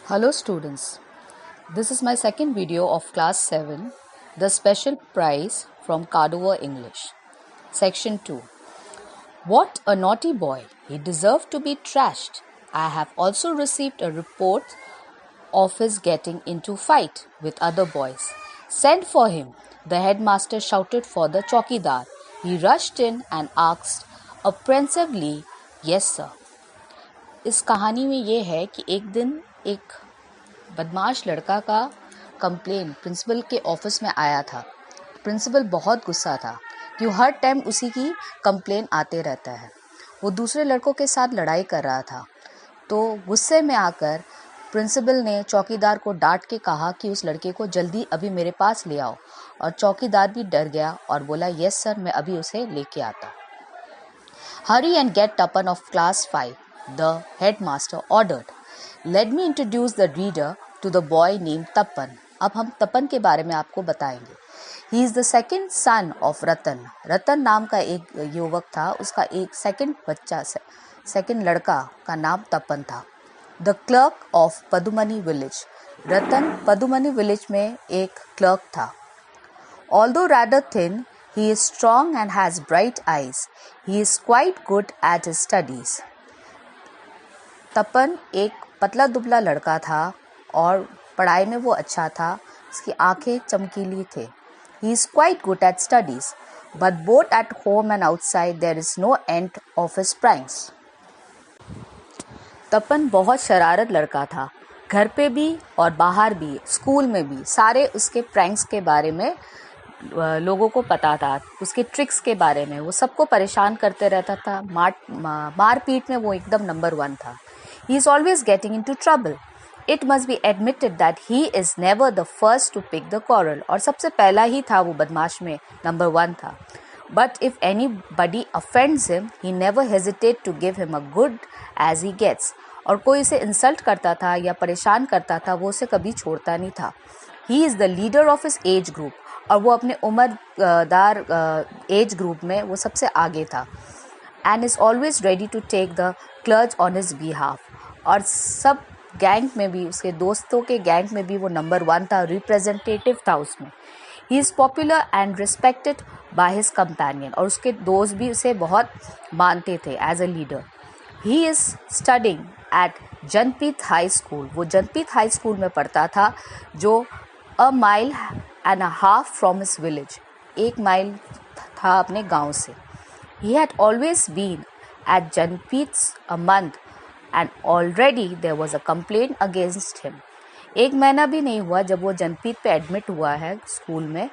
Hello students, this is my second video of class 7, the special prize from Cardova English. Section 2. What a naughty boy, he deserved to be trashed. I have also received a report of his getting into fight with other boys. Send for him, the headmaster shouted for the chowkidar. He rushed in and asked apprehensively, yes sir. इस कहानी में ये है कि एक दिन एक बदमाश लड़का का कंप्लेन प्रिंसिपल के ऑफिस में आया था। प्रिंसिपल बहुत गुस्सा था कि हर टाइम उसी की कंप्लेन आते रहता है। वो दूसरे लड़कों के साथ लड़ाई कर रहा था, तो गुस्से में आकर प्रिंसिपल ने चौकीदार को डांट के कहा कि उस लड़के को जल्दी अभी मेरे पास ले आओ। और चौकीदार भी डर गया और बोला, यस सर, मैं अभी उसे लेके आता। Hari and get Tapan of class 5, the headmaster ordered. Let me introduce the reader to the boy named Tapan. अब हम तपन के बारे में आपको बताएंगे। He is the second son of Ratan. रतन नाम का एक युवक था, उसका एक सेकंड लड़का का नाम तपन था। The clerk of Padumani village. Ratan Padumani village में एक क्लर्क था। Although rather thin, he is strong and has bright eyes. He is quite good at his studies. तपन एक पतला दुबला लड़का था और पढ़ाई में वो अच्छा था। उसकी आंखें चमकीली थे। He is quite good at studies, but both at home and outside there is no end of his pranks. तपन बहुत शरारत लड़का था। घर पे भी और बाहर भी, स्कूल में भी सारे उसके प्रैंक्स के बारे में लोगों को पता था। उसके ट्रिक्स के बारे में वो सबको परेशान करते रहता था। मार पीट में वो एकदम नंबर 1 था। He is always getting into trouble. It must be admitted that he is never the first to pick the quarrel. और सबसे पहला ही था वो बदमाश में, नंबर 1 था। But if anybody offends him, he never hesitate to give him a good as he gets. और कोई उसे इंसल्ट करता था या परेशान करता था, वो उसे कभी छोड़ता नहीं था। He is the leader of his age group. और वो अपने उम्रदार एज ग्रुप में वो सबसे आगे था। And is always ready to take the clutch on his behalf. और सब गैंग में भी, उसके दोस्तों के गैंग में भी वो नंबर 1 था, रिप्रेजेंटेटिव था उसमें। He is popular and respected by his companion. और उसके दोस्त भी उसे बहुत मानते थे as a leader. He is studying at Janpit high school. वो जनपीत हाई स्कूल में पढ़ता था, जो a mile and a half from his village, 1 mile था अपने गाँव से। He had always been at Janpit's a month and already there was a complaint against him. 1 महीना भी नहीं हुआ जब वो जनपीत पे एडमिट हुआ है स्कूल में,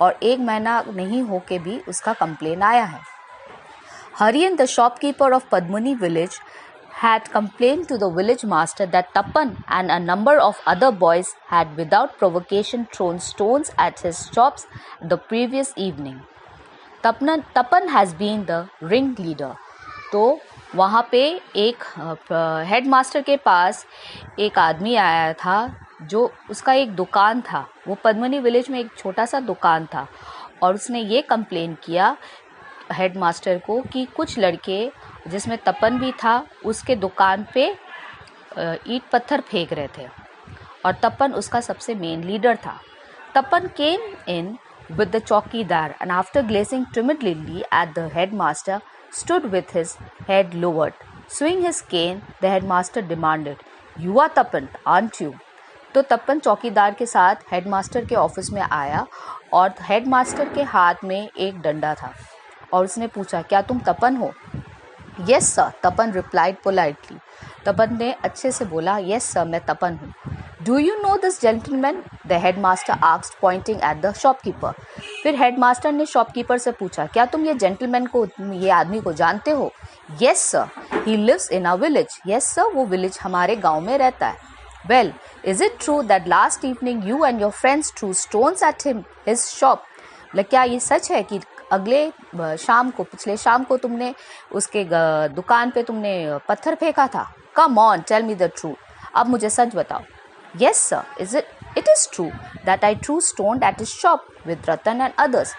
और 1 महीना नहीं होके भी उसका कंप्लेन आया है। Harian, the shopkeeper of Padmuni village, had complained to the village master that Tapan and a number of other boys had without provocation thrown stones at his shops the previous evening. Tapan has been the ringleader. तो वहाँ पे एक headmaster के पास एक आदमी आया था, जो उसका एक दुकान था। वो पद्मनी विलेज में एक छोटा सा दुकान था, और उसने ये कंप्लेन किया हेडमास्टर को कि कुछ लड़के, जिसमें तपन भी था, उसके दुकान पे ईंट पत्थर फेंक रहे थे, और तपन उसका सबसे मेन लीडर था। तपन केम इन with the chowkidar and after gazing timidly at the headmaster stood with his head lowered. Swinging his cane, the headmaster demanded, "You are Tapan, aren't you?" तो तपन चौकीदार के साथ हेडमास्टर के ऑफिस में आया, और हेडमास्टर के हाथ में एक डंडा था, और उसने पूछा, क्या तुम तपन हो? Yes sir, तपन replied politely. तपन ने अच्छे से बोला, yes sir, मैं तपन हूँ। Do you know this gentleman? The headmaster asked, pointing at the shopkeeper. फिर हेडमास्टर ने शॉपकीपर से पूछा, क्या तुम ये जेंटलमैन को, ये आदमी को जानते हो? Yes sir, he lives in our village. Yes sir, वो विलेज हमारे गांव में रहता है। Well, is it true that last evening you and your friends threw stones at his shop? क्या ये सच है कि पिछले शाम को तुमने उसके दुकान पे तुमने पत्थर फेंका था? Come on, tell me the truth. अब मुझे सच बताओ। Yes sir, it is true that I threw stone at his shop with Ratan and others.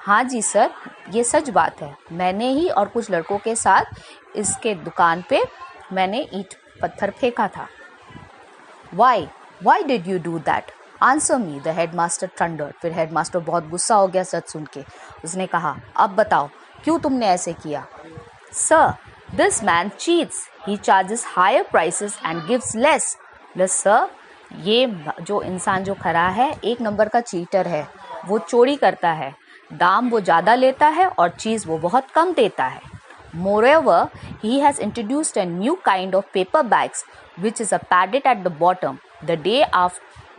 हाँ जी सर, ये सच बात है। मैंने ही और कुछ लड़कों के साथ इसके दुकान पे मैंने ईंट पत्थर फेंका था। Why? Why did you do that? Answer me, the headmaster thundered. फिर हेडमास्टर बहुत गुस्सा हो गया सच सुन के. उसने कहा, अब बताओ क्यों तुमने ऐसे किया? Sir, this man cheats. He charges higher prices and gives less. Plus, sir, ये जो इंसान जो खड़ा है एक नंबर का चीटर है. वो चोरी करता है, दाम वो ज़्यादा लेता है और चीज़ वो बहुत कम देता है. Moreover, he has introduced a new kind of paper bags which is a padded at the bottom. The day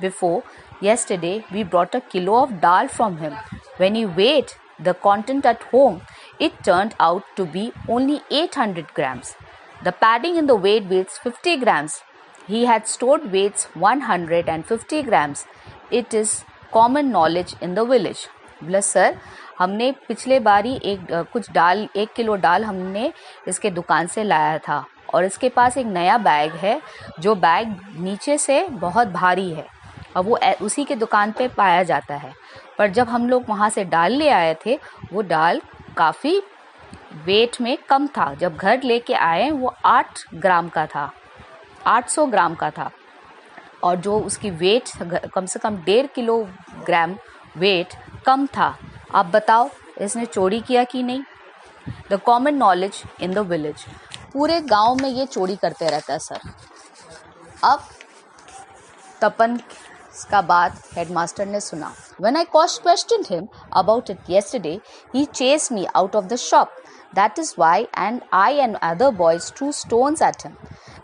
before yesterday, we brought a kilo of dal from him. When he weighed the content at home, it turned out to be only 800 grams. The padding in the weighs 50 grams. He had stored weights 150 grams. It is common knowledge in the village. Bless sir, हमने पिछले बारी एक kilo दाल हमने इसके दुकान से लाया था और इसके पास एक नया बैग है जो बैग नीचे से बहुत भारी है और वो उसी के दुकान पे पाया जाता है. पर जब हम लोग वहाँ से दाल ले आए थे वो दाल काफ़ी वेट में कम था. जब घर लेके आए वो 8 ग्राम का था, 800 ग्राम का था और जो उसकी वेट कम से कम 1.5 किलोग्राम वेट कम था. आप बताओ इसने चोरी किया कि नहीं? The common knowledge in the village. पूरे गांव में ये चोरी करते रहता है सर. अब तपन का बात हेडमास्टर ने सुना. When I questioned him about it yesterday, he chased me out of the shop. That is why and I and other boys threw stones at him.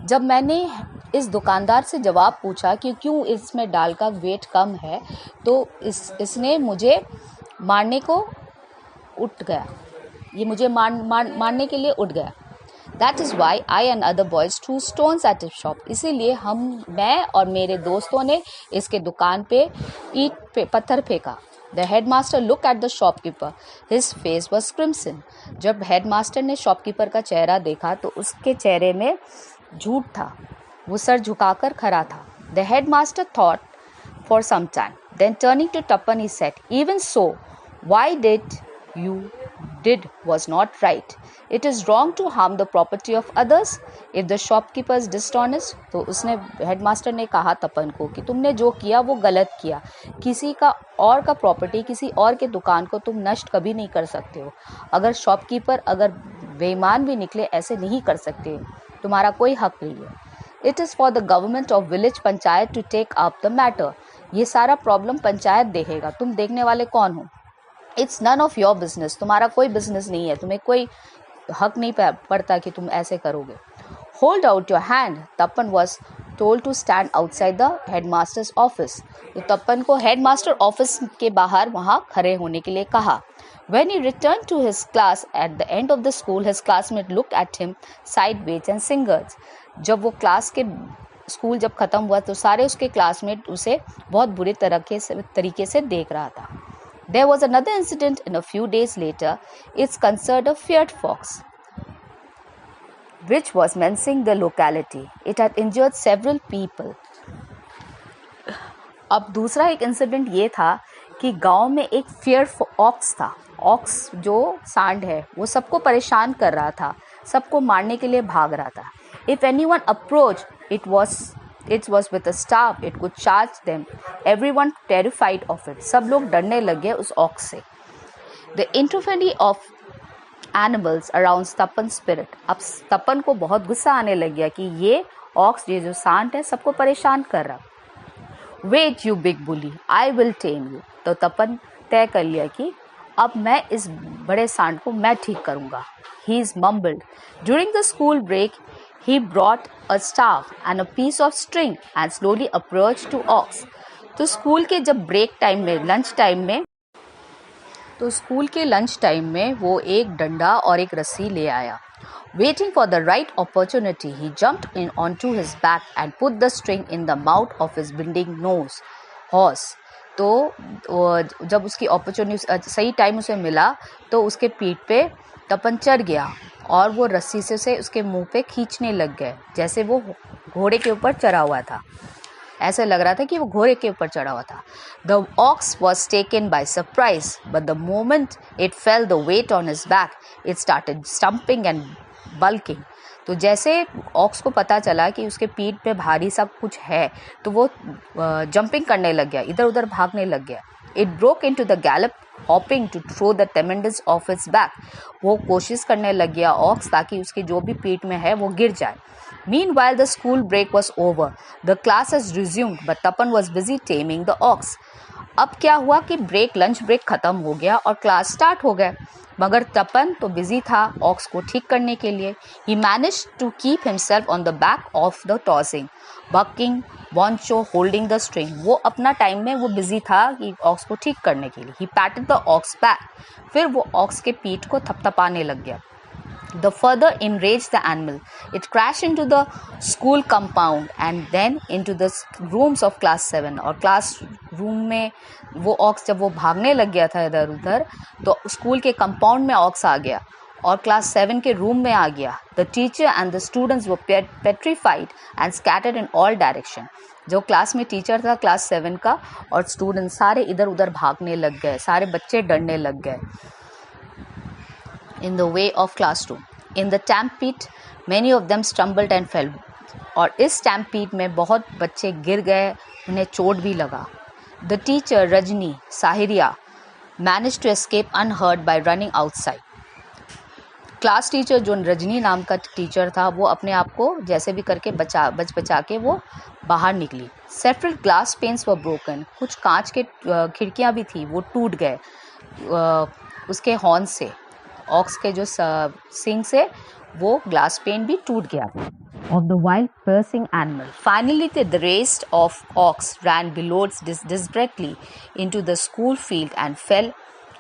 जब मैंने इस दुकानदार से जवाब पूछा कि क्यों इसमें दाल का वेट कम है तो इसने मुझे मारने को उठ गया. ये मुझे मारने के लिए उठ गया. That is why I and other boys threw stones at his shop. इसीलिए मैं और मेरे दोस्तों ने इसके दुकान पे पत्थर फेंका. The headmaster looked at the shopkeeper. His face was crimson. जब हेडमास्टर ने शॉपकीपर का चेहरा देखा तो उसके चेहरे में झूठ था. वो सर झुकाकर खड़ा था. The headmaster thought for some time. Then turning to Tapan he said, even so, why you did was not right. It is wrong to harm the property of others. If the shopkeeper is dishonest, तो उसने headmaster ने कहा तपन को कि तुमने जो किया वो गलत किया. किसी का और का प्रॉपर्टी किसी और के दुकान को तुम नष्ट कभी नहीं कर सकते हो. अगर शॉपकीपर अगर बेईमान भी निकले ऐसे नहीं कर सकते. तुम्हारा कोई हक नहीं है. It is for the government of village panchayat to take up the matter. ये सारा प्रॉब्लम पंचायत देखेगा. तुम देखने वाले कौन हो? It's none of your business. तुम्हारा कोई बिजनेस नहीं है. तुम्हें कोई हक नहीं पड़ता कि तुम ऐसे करोगे. Hold out your hand. Tapan was told to stand outside the headmaster's office. तो तपन को हेडमास्टर ऑफिस के बाहर वहाँ खड़े होने के लिए कहा. When he returned to his class at the end of the school, his classmates looked at him sideways and singled. जब वो क्लास के स्कूल जब ख़त्म हुआ तो सारे उसके क्लासमेट उसे बहुत बुरे तरीके से देख रहा था. There was another incident in a few days later. It's concerned a feared fox, which was menacing the locality. It had injured several people. अब दूसरा एक इंसिडेंट ये था कि गांव में एक feared fox था. ऑक्स जो सांड है वो सबको परेशान कर रहा था, सबको मारने के लिए भाग रहा था. If anyone approached, it was with a staff. It could charge them. Everyone terrified of it. सब लोग डरने लगे उस ऑक्स से. The interference of animals around Tapan's spirit. अब तपन को बहुत गुस्सा आने लग गया कि ये ऑक्स ये जो सांड है सबको परेशान कर रहा. Wait you big bully, I will tame you. तो तपन तय कर लिया कि अब मैं इस बड़े सांड को मैं ठीक करूँगा. He is mumbled. During the school break, he brought a staff and a piece of string and slowly approached to ox. तो स्कूल के जब ब्रेक टाइम में लंच टाइम में वो एक डंडा और एक रस्सी ले आया. Waiting for the right opportunity, he jumped in onto his back and put the string in the mouth of his bleeding horse. तो जब उसकी अपॉर्चुनिटी सही टाइम उसे मिला तो उसके पीठ पे तपन चढ़ गया और वो रस्सी से उसके मुंह पे खींचने लग गए जैसे वो घोड़े के ऊपर चढ़ा हुआ था. ऐसे लग रहा था कि वो घोड़े के ऊपर चढ़ा हुआ था. The ox was taken by surprise, but the moment it felt the weight on his back, it started stumping and bulking. तो जैसे ऑक्स को पता चला कि उसके पीठ पे भारी सब कुछ है, तो वो जंपिंग करने लग गया, इधर उधर भागने लग गया. It broke into the gallop, hopping to throw the tremendous of its back. वो कोशिश करने लग गया ऑक्स ताकि उसकी जो भी पीठ में है वो गिर जाए. Meanwhile, the school break was over. The class has resumed, but Tapan was busy taming the ox. अब क्या हुआ कि लंच ब्रेक खत्म हो गया और क्लास स्टार्ट हो गया, मगर तपन तो बिजी था ऑक्स को ठीक करने के लिए. He managed to keep himself on the back of the tossing, bucking, Boncho holding the string. वो अपना टाइम में वो बिजी था कि ऑक्स को ठीक करने के लिए. He patted the ox back. फिर वो ऑक्स के पीठ को थपथपाने लग गया. The further enraged the animal. It crashed into the school compound and then into the rooms of class 7. और क्लास रूम में वो ऑक्स जब वो भागने लग गया था इधर उधर, तो स्कूल के कंपाउंड में ऑक्स आ गया और क्लास 7 के रूम में आ गया. The teacher and the students were petrified and scattered in all direction. जो क्लास में टीचर था क्लास 7 का और स्टूडेंट सारे इधर उधर भागने लग गए, सारे बच्चे डरने लग गए. In the way of classroom. In the stampede, many of them stumbled and fell. और इस stampede में बहुत बच्चे गिर गए, उन्हें चोट भी लगा. The teacher Rajni Sahiria managed to escape unhurt by running outside. Class teacher जो रजनी नाम का टीचर था वो अपने आप को जैसे भी करके बचा के वो बाहर निकली. Several glass panes were broken. कुछ कांच के खिड़कियां भी थी, वो टूट गए उसके हॉर्न से. ऑक्स के जो सिंग से वो ग्लास पेन भी टूट गया. Of the wild piercing animal. Finally, the raced off ox ran below desperately into the school field and fell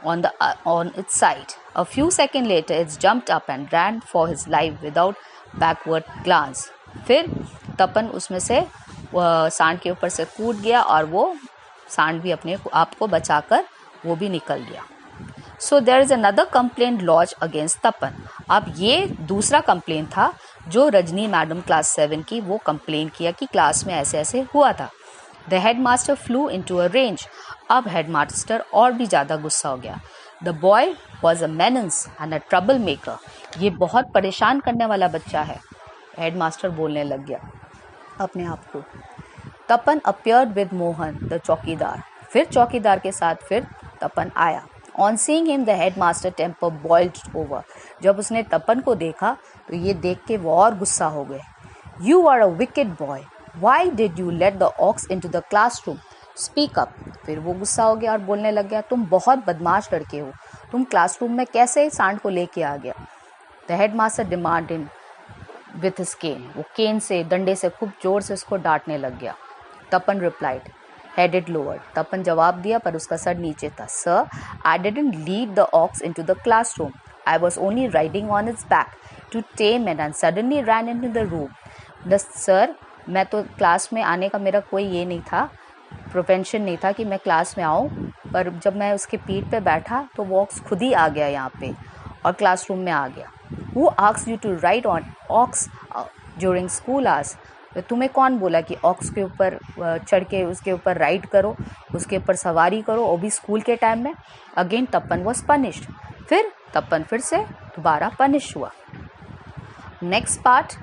on its side. A few seconds later, it jumped up and ran for his life without backward glance. फिर तपन उसमें से सांड के ऊपर से कूद गया और वो सांड भी अपने आप को बचाकर वो भी निकल गया. So there is another complaint lodged against Tapan. अब ये दूसरा कंप्लेंट था जो रजनी मैडम क्लास 7 की वो कंप्लेन किया कि क्लास में ऐसे ऐसे हुआ था. The headmaster flew into a rage. अब हेडमास्टर और भी ज़्यादा गुस्सा हो गया. The boy was a menace and a troublemaker. ये बहुत परेशान करने वाला बच्चा है, हेडमास्टर बोलने लग गया अपने आप को. तपन appeared with मोहन the चौकीदार. फिर चौकीदार के साथ फिर तपन आया. On seeing him, the headmaster temper boiled over. जब उसने तपन को देखा तो ये देख के वो और गुस्सा हो गए. You are a wicked boy. Why did you let the ox into the classroom? Speak up. फिर वो गुस्सा हो गया और बोलने लग गया, तुम बहुत बदमाश लड़के हो, तुम क्लासरूम में कैसे सांड को लेके आ गया. The headmaster demanded with his cane. वो केन से डंडे से खूब जोर से उसको डांटने लग गया. तपन replied, headed lowered. तपन जवाब दिया पर उसका सर नीचे था. Sir, I didn't lead the ox into the classroom. I was only riding on its back to tame it and suddenly ran into the room. Sir, मैं तो क्लास में आने का मेरा कोई ये नहीं था, प्रोपेंशन नहीं था कि मैं क्लास में आऊँ, पर जब मैं उसके पीठ पे बैठा तो वो ऑक्स खुद ही आ गया यहाँ पे और क्लासरूम में आ गया. Who asked you to ride on ox during school hours? तुम्हें कौन बोला कि ऑक्स के ऊपर चढ़ के उसके ऊपर राइड करो, उसके ऊपर सवारी करो, वो भी स्कूल के टाइम में. Again Tapan was punished. फिर तपन फिर से दोबारा पनिश हुआ. Next part